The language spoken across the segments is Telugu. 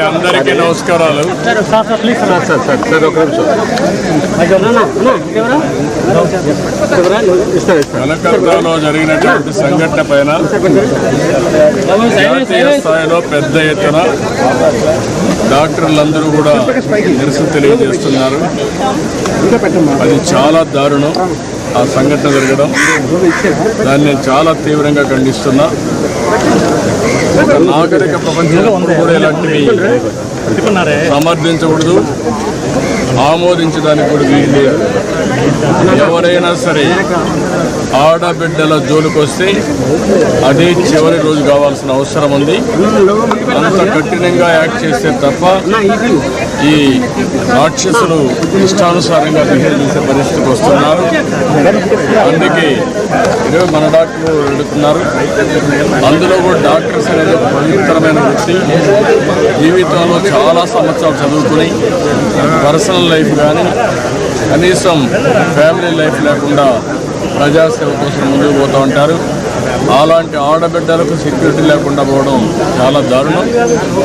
అందరికీ నమస్కారాలు. కలకత్తాలో జరిగినటువంటి సంఘటన పైన జాతీయ స్థాయిలో పెద్ద ఎత్తున డాక్టర్లందరూ కూడా నిరసన తెలియజేస్తున్నారు. అది చాలా దారుణం ఆ సంఘటన జరగడం. దాన్ని నేను చాలా తీవ్రంగా ఖండిస్తున్నా. ఒక నాగరిక ప్రపంచంలో కూడా ఇలాంటివి సమర్థించకూడదు, ఆమోదించడానికి కూడా వీలు లేదు. ఎవరైనా సరే ఆడబిడ్డల జోలికొస్తే అదే చివరి రోజు కావాల్సిన అవసరం ఉంది. అంత కఠినంగా యాక్ట్ చేస్తే తప్ప ఈ రాక్షసులు ఇష్టానుసారంగా బిహేవ్ చేసే పరిస్థితికి వస్తున్నారు. అందుకే ఈరోజు మన డాక్టర్లు అడుగుతున్నారు. అందులో కూడా డాక్టర్స్ అనేది ఒక పవిత్రమైన వృత్తి. జీవితంలో చాలా సంవత్సరాలు చదువుకుని పర్సనల్ లైఫ్ కానీ కనీసం ఫ్యామిలీ లైఫ్ లేకుండా ప్రజాసేవ కోసం ముందుకు పోతూ ఉంటారు. అలాంటి ఆడబిడ్డలకు సెక్యూరిటీ లేకుండా పోవడం చాలా దారుణం.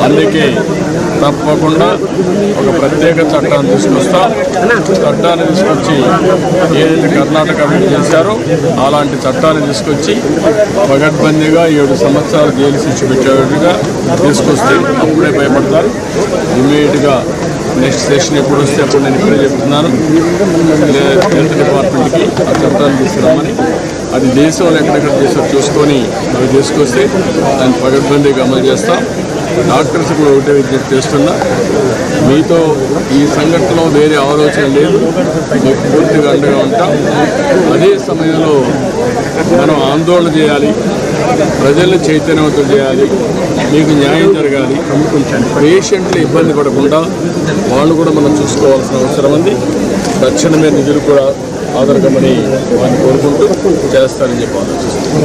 అందుకే తప్పకుండా ఒక ప్రత్యేక చట్టాన్ని తీసుకొస్తాం. చట్టాన్ని తీసుకొచ్చి ఏదైతే కర్ణాటక చేశారో అలాంటి చట్టాన్ని తీసుకొచ్చి పగడ్బందీగా 7 సంవత్సరాలు జైలు శిక్ష పెట్టేట్టుగా తీసుకొస్తే అప్పుడే భయపడతారు. ఇమ్మీడియట్గా నెక్స్ట్ సెషన్ ఎప్పుడు వస్తే అప్పుడు నేను ఇప్పుడే చెప్తున్నాను హెల్త్ డిపార్ట్మెంట్కి ఆ చట్టాన్ని తీసుకురామని. అది దేశంలో ఎక్కడెక్కడ చేసారో చూసుకొని అవి తీసుకొస్తే దాన్ని పగడ్బందీగా అమలు చేస్తాం. డాక్టర్స్ కూడా ఒకటే విజ్ఞప్తి చేస్తున్నా, మీతో ఈ సంఘటనలో వేరే ఆలోచన లేదు, మీకు పూర్తిగా అండగా ఉంటాం. అదే సమయంలో మనం ఆందోళన చేయాలి, ప్రజల్ని చైతన్యవంతం చేయాలి, మీకు న్యాయం జరగాలి. పేషెంట్లు ఇబ్బంది పడకుండా వాళ్ళు కూడా మనం చూసుకోవాల్సిన అవసరం ఉంది. తక్షణమే నిధులు కూడా ఆదరగమని వారిని కోరుకుంటూ చేస్తారని చెప్పి ఆలోచిస్తున్నాను.